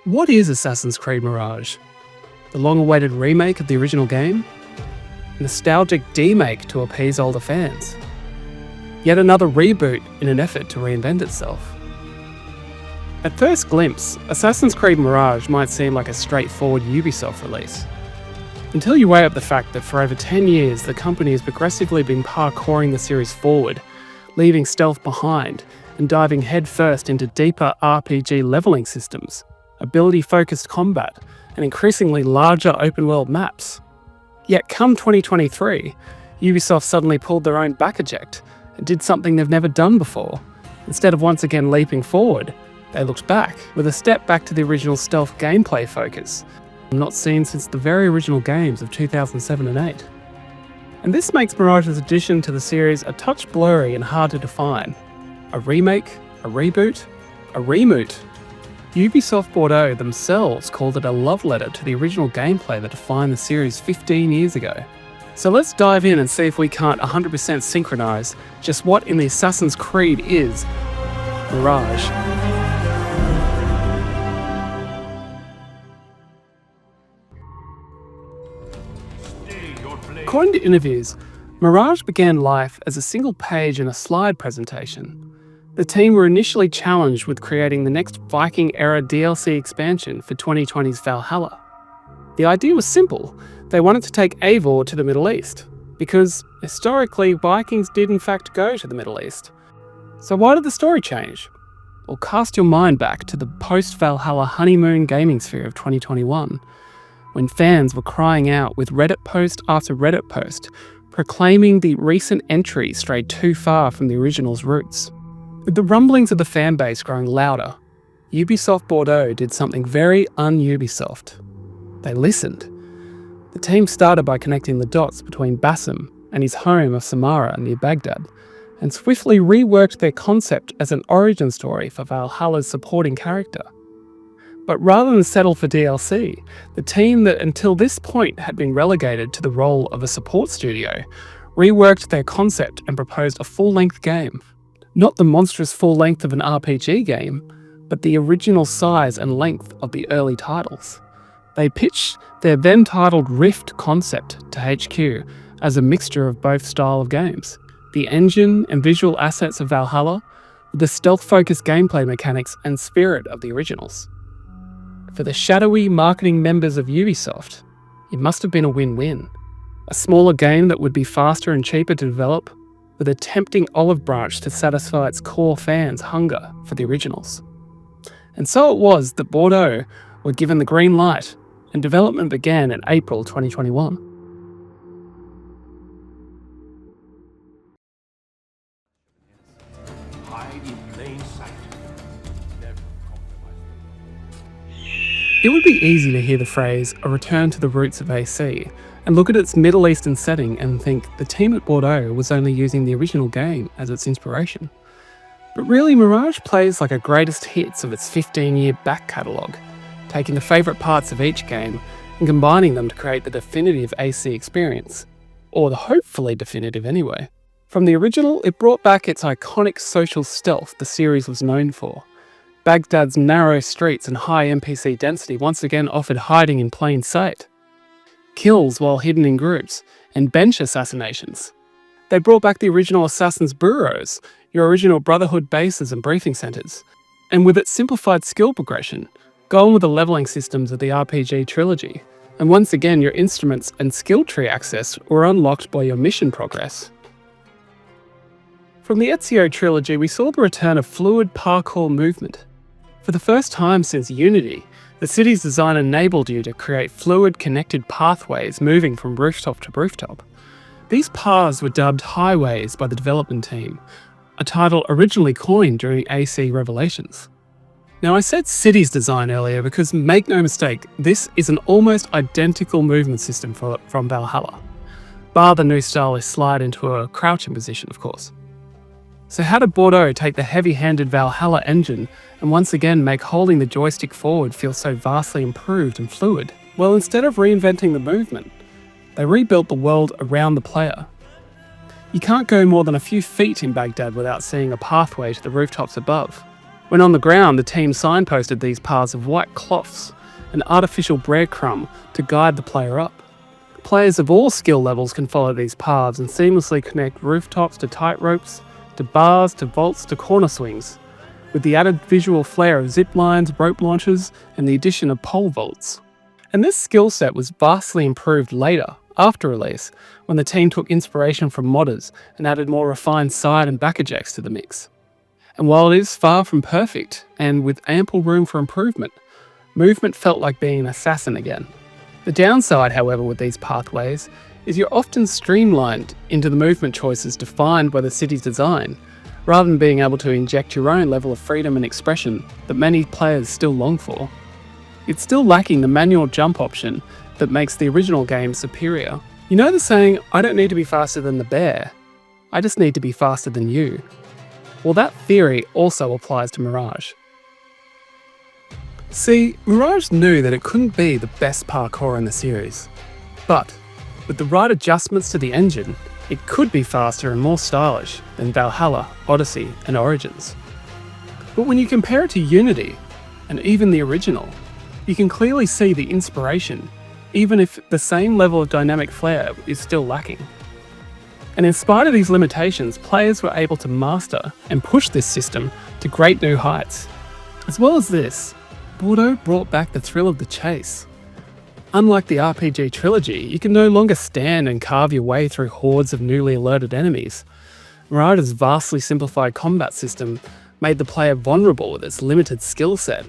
What is Assassin's Creed Mirage? The long-awaited remake of the original game? Nostalgic Demake to appease older fans? Yet another reboot in an effort to reinvent itself? At first glimpse, Assassin's Creed Mirage might seem like a straightforward Ubisoft release. Until you weigh up the fact that for over 10 years the company has progressively been parkouring the series forward, leaving stealth behind, and diving headfirst into deeper RPG leveling systems, ability-focused combat, and increasingly larger open-world maps. Yet come 2023, Ubisoft suddenly pulled their own back eject and did something they've never done before. Instead of once again leaping forward, they looked back, with a step back to the original stealth gameplay focus, not seen since the very original games of 2007 and 8. And this makes Mirage's addition to the series a touch blurry and hard to define. A remake? A reboot? A remoot? Ubisoft Bordeaux themselves called it a love letter to the original gameplay that defined the series 15 years ago. So let's dive in and see if we can't 100% synchronise just what in the Assassin's Creed is Mirage. According to interviews, Mirage began life as a single page in a slide presentation. The team were initially challenged with creating the next Viking-era DLC expansion for 2020's Valhalla. The idea was simple. They wanted to take Eivor to the Middle East, because historically Vikings did in fact go to the Middle East. So why did the story change? Well, cast your mind back to the post-Valhalla honeymoon gaming sphere of 2021, when fans were crying out with Reddit post after Reddit post, proclaiming the recent entry strayed too far from the original's roots. With the rumblings of the fanbase growing louder, Ubisoft Bordeaux did something very un-Ubisoft. They listened. The team started by connecting the dots between Bassam and his home of Samara near Baghdad, and swiftly reworked their concept as an origin story for Valhalla's supporting character. But rather than settle for DLC, the team that until this point had been relegated to the role of a support studio reworked their concept and proposed a full-length game. Not the monstrous full length of an RPG game, but the original size and length of the early titles. They pitched their then titled Rift concept to HQ as a mixture of both style of games, the engine and visual assets of Valhalla, with the stealth-focused gameplay mechanics and spirit of the originals. For the shadowy marketing members of Ubisoft, it must have been a win-win. A smaller game that would be faster and cheaper to develop, with a tempting olive branch to satisfy its core fans' hunger for the originals. And so it was that Bordeaux were given the green light, and development began in April 2021. It would be easy to hear the phrase, a return to the roots of AC, and look at its Middle Eastern setting and think the team at Bordeaux was only using the original game as its inspiration. But really, Mirage plays like a greatest hits of its 15-year back catalogue, taking the favourite parts of each game and combining them to create the definitive AC experience. Or the hopefully definitive anyway. From the original, it brought back its iconic social stealth the series was known for. Baghdad's narrow streets and high NPC density once again offered hiding in plain sight, kills while hidden in groups, and bench assassinations. They brought back the original Assassin's Bureaus, your original Brotherhood bases and briefing centres, and with its simplified skill progression, gone with the levelling systems of the RPG trilogy, and once again your instruments and skill tree access were unlocked by your mission progress. From the Ezio trilogy, we saw the return of fluid parkour movement. For the first time since Unity, the city's design enabled you to create fluid connected pathways moving from rooftop to rooftop. These paths were dubbed highways by the development team, a title originally coined during AC Revelations. Now I said city's design earlier because make no mistake, this is an almost identical movement system from Valhalla, bar the new stylish slide into a crouching position of course. So how did Bordeaux take the heavy-handed Valhalla engine and once again make holding the joystick forward feel so vastly improved and fluid? Well, instead of reinventing the movement, they rebuilt the world around the player. You can't go more than a few feet in Baghdad without seeing a pathway to the rooftops above. When on the ground, the team signposted these paths of white cloths, an artificial breadcrumb to guide the player up. Players of all skill levels can follow these paths and seamlessly connect rooftops to tightropes, to bars, to vaults, to corner swings, with the added visual flair of zip lines, rope launches, and the addition of pole vaults. And this skill set was vastly improved later, after release, when the team took inspiration from modders and added more refined side and back ejects to the mix. And while it is far from perfect, and with ample room for improvement, movement felt like being an assassin again. The downside, however, with these pathways is you're often streamlined into the movement choices defined by the city's design, rather than being able to inject your own level of freedom and expression that many players still long for. It's still lacking the manual jump option that makes the original game superior. You know the saying, "I don't need to be faster than the bear, I just need to be faster than you." Well, that theory also applies to Mirage. See, Mirage knew that it couldn't be the best parkour in the series, but with the right adjustments to the engine, it could be faster and more stylish than Valhalla, Odyssey, and Origins. But when you compare it to Unity, and even the original, you can clearly see the inspiration, even if the same level of dynamic flair is still lacking. And in spite of these limitations, players were able to master and push this system to great new heights. As well as this, Bordeaux brought back the thrill of the chase. Unlike the RPG trilogy, you can no longer stand and carve your way through hordes of newly alerted enemies. Mirage's vastly simplified combat system made the player vulnerable with its limited skill set.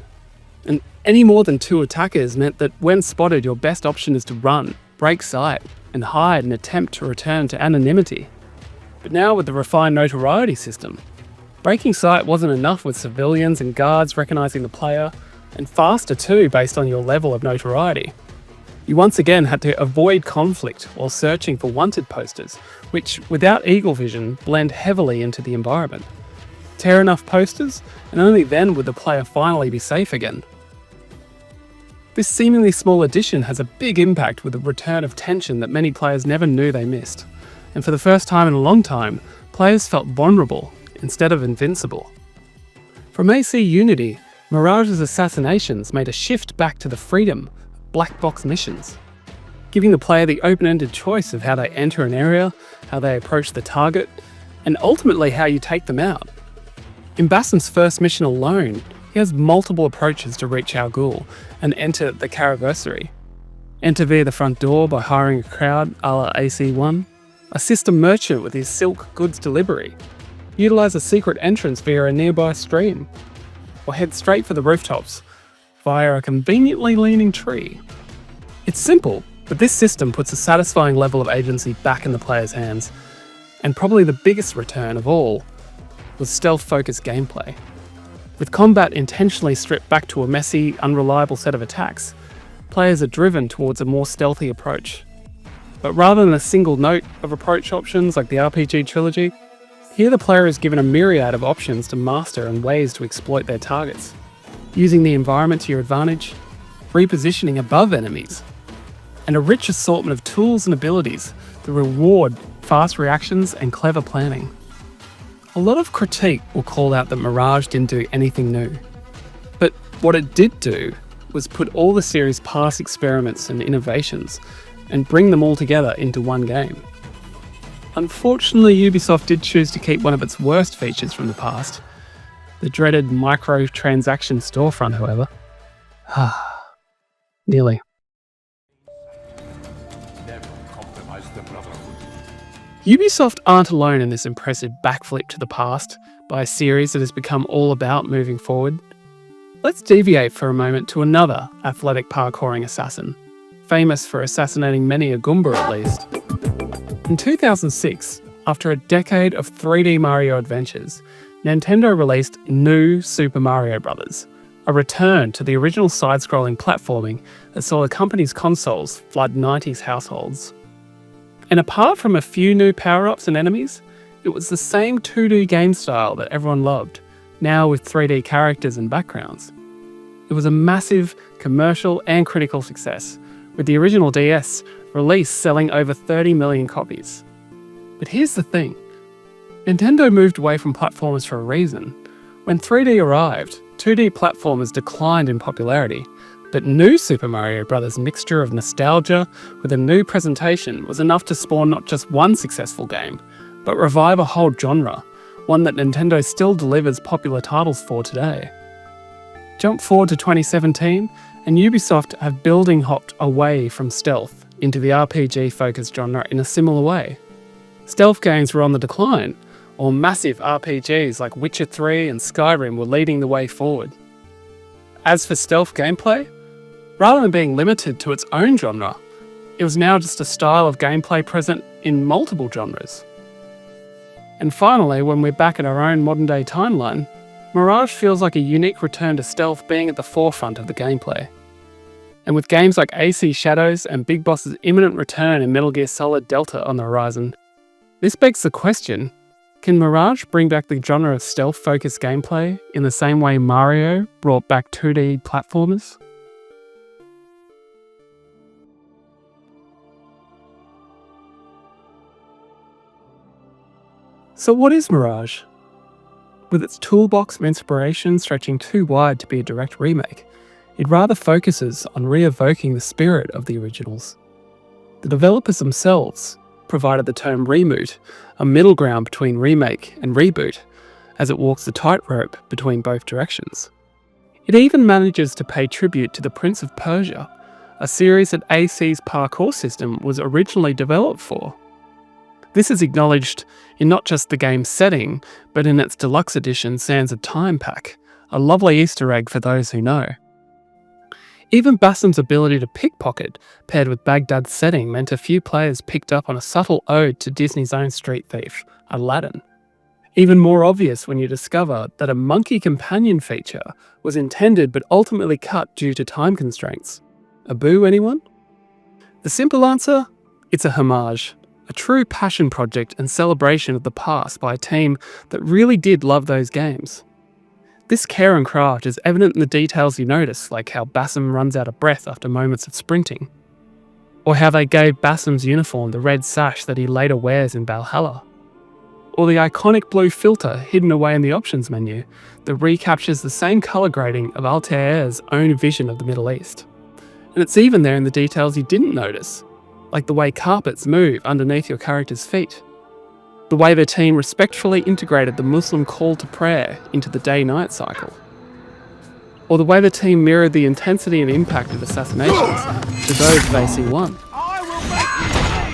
And any more than 2 attackers meant that when spotted, your best option is to run, break sight, and hide and attempt to return to anonymity. But now with the refined notoriety system, breaking sight wasn't enough with civilians and guards recognising the player, and faster too based on your level of notoriety. You once again had to avoid conflict while searching for wanted posters, which, without eagle vision, blend heavily into the environment. Tear enough posters, and only then would the player finally be safe again. This seemingly small addition has a big impact with the return of tension that many players never knew they missed. And for the first time in a long time, players felt vulnerable instead of invincible. From AC Unity, Mirage's assassinations made a shift back to the freedom of black box missions, giving the player the open-ended choice of how they enter an area, how they approach the target, and ultimately how you take them out. In Bassam's first mission alone, he has multiple approaches to reach Al Ghul and enter the Caraversary. Enter via the front door by hiring a crowd a la AC1, assist a merchant with his silk goods delivery, utilise a secret entrance via a nearby stream, or head straight for the rooftops via a conveniently leaning tree. It's simple, but this system puts a satisfying level of agency back in the player's hands, and probably the biggest return of all was stealth-focused gameplay. With combat intentionally stripped back to a messy, unreliable set of attacks, players are driven towards a more stealthy approach. But rather than a single note of approach options like the RPG trilogy, here the player is given a myriad of options to master and ways to exploit their targets, using the environment to your advantage, repositioning above enemies, and a rich assortment of tools and abilities that reward fast reactions and clever planning. A lot of critique will call out that Mirage didn't do anything new. But what it did do was put all the series' past experiments and innovations and bring them all together into one game. Unfortunately, Ubisoft did choose to keep one of its worst features from the past, the dreaded microtransaction storefront, however. Nearly. Ubisoft aren't alone in this impressive backflip to the past by a series that has become all about moving forward. Let's deviate for a moment to another athletic parkouring assassin, famous for assassinating many a Goomba at least. In 2006, after a decade of 3D Mario adventures, Nintendo released New Super Mario Bros., a return to the original side-scrolling platforming that saw the company's consoles flood 90s households. And apart from a few new power-ups and enemies, it was the same 2D game style that everyone loved, now with 3D characters and backgrounds. It was a massive commercial and critical success, with the original DS release selling over 30 million copies. But here's the thing. Nintendo moved away from platformers for a reason. When 3D arrived, 2D platformers declined in popularity, but new Super Mario Bros.' mixture of nostalgia with a new presentation was enough to spawn not just one successful game, but revive a whole genre, one that Nintendo still delivers popular titles for today. Jump forward to 2017, and Ubisoft have building hopped away from stealth into the RPG-focused genre in a similar way. Stealth games were on the decline, while massive RPGs like Witcher 3 and Skyrim were leading the way forward. As for stealth gameplay, rather than being limited to its own genre, it was now just a style of gameplay present in multiple genres. And finally, when we're back at our own modern-day timeline, Mirage feels like a unique return to stealth being at the forefront of the gameplay. And with games like AC Shadows and Big Boss's imminent return in Metal Gear Solid Delta on the horizon, this begs the question, can Mirage bring back the genre of stealth-focused gameplay in the same way Mario brought back 2D platformers? So what is Mirage? With its toolbox of inspiration stretching too wide to be a direct remake, it rather focuses on re-evoking the spirit of the originals. The developers themselves provided the term Reboot, a middle ground between remake and reboot, as it walks the tightrope between both directions. It even manages to pay tribute to the Prince of Persia, a series that AC's parkour system was originally developed for. This is acknowledged in not just the game's setting, but in its deluxe edition Sands of Time pack, a lovely Easter egg for those who know. Even Bassam's ability to pickpocket, paired with Baghdad's setting, meant a few players picked up on a subtle ode to Disney's own street thief, Aladdin. Even more obvious when you discover that a monkey companion feature was intended but ultimately cut due to time constraints. A boo, anyone? The simple answer? It's a homage. A true passion project and celebration of the past by a team that really did love those games. This care and craft is evident in the details you notice, like how Bassam runs out of breath after moments of sprinting, or how they gave Bassam's uniform the red sash that he later wears in Valhalla, or the iconic blue filter hidden away in the options menu that recaptures the same colour grading of Altair's own vision of the Middle East. And it's even there in the details you didn't notice, like the way carpets move underneath your character's feet, the way the team respectfully integrated the Muslim call to prayer into the day-night cycle, or the way the team mirrored the intensity and impact of assassinations to those of AC1.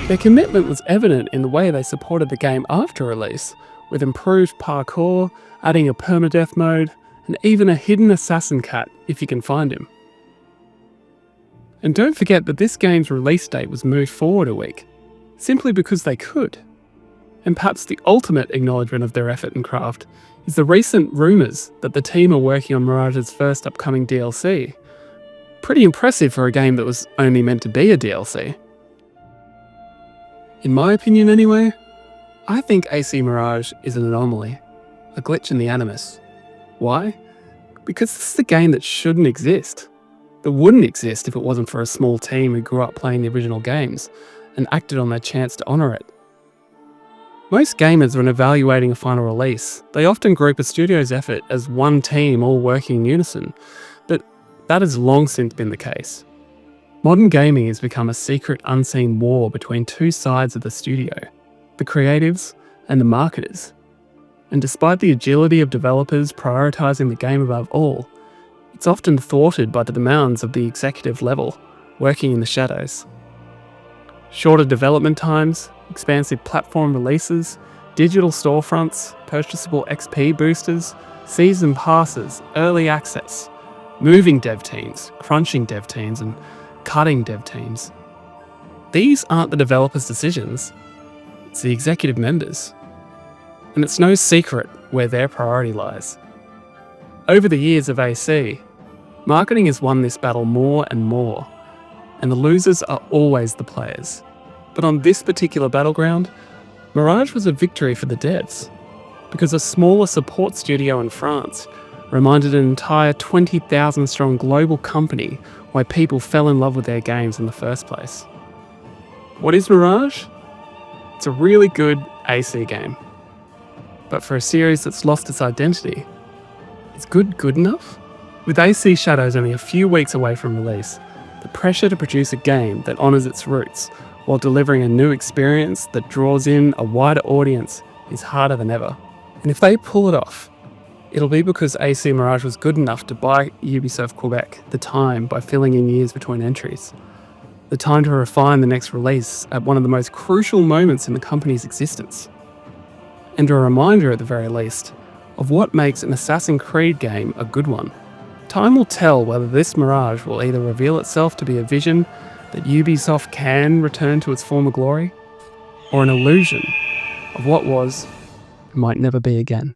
Their commitment was evident in the way they supported the game after release, with improved parkour, adding a permadeath mode, and even a hidden assassin cat if you can find him. And don't forget that this game's release date was moved forward a week, simply because they could. And perhaps the ultimate acknowledgement of their effort and craft is the recent rumours that the team are working on Mirage's first upcoming DLC. Pretty impressive for a game that was only meant to be a DLC. In my opinion anyway, I think AC Mirage is an anomaly, a glitch in the animus. Why? Because this is a game that shouldn't exist. That wouldn't exist if it wasn't for a small team who grew up playing the original games and acted on their chance to honour it. Most gamers, when evaluating a final release, they often group a studio's effort as one team all working in unison, but that has long since been the case. Modern gaming has become a secret, unseen war between two sides of the studio, the creatives and the marketers. And despite the agility of developers prioritising the game above all, it's often thwarted by the demands of the executive level, working in the shadows. Shorter development times, expansive platform releases, digital storefronts, purchasable XP boosters, season passes, early access, moving dev teams, crunching dev teams, and cutting dev teams. These aren't the developers' decisions, it's the executive members. And it's no secret where their priority lies. Over the years of AC, marketing has won this battle more and more, and the losers are always the players. But on this particular battleground, Mirage was a victory for the devs, because a smaller support studio in France reminded an entire 20,000 strong global company why people fell in love with their games in the first place. What is Mirage? It's a really good AC game. But for a series that's lost its identity, Is good enough? With AC Shadows only a few weeks away from release, the pressure to produce a game that honours its roots while delivering a new experience that draws in a wider audience is harder than ever. And if they pull it off, it'll be because AC Mirage was good enough to buy Ubisoft Quebec the time by filling in years between entries. The time to refine the next release at one of the most crucial moments in the company's existence. And a reminder, at the very least, of what makes an Assassin's Creed game a good one. Time will tell whether this Mirage will either reveal itself to be a vision that Ubisoft can return to its former glory, or an illusion of what was and might never be again.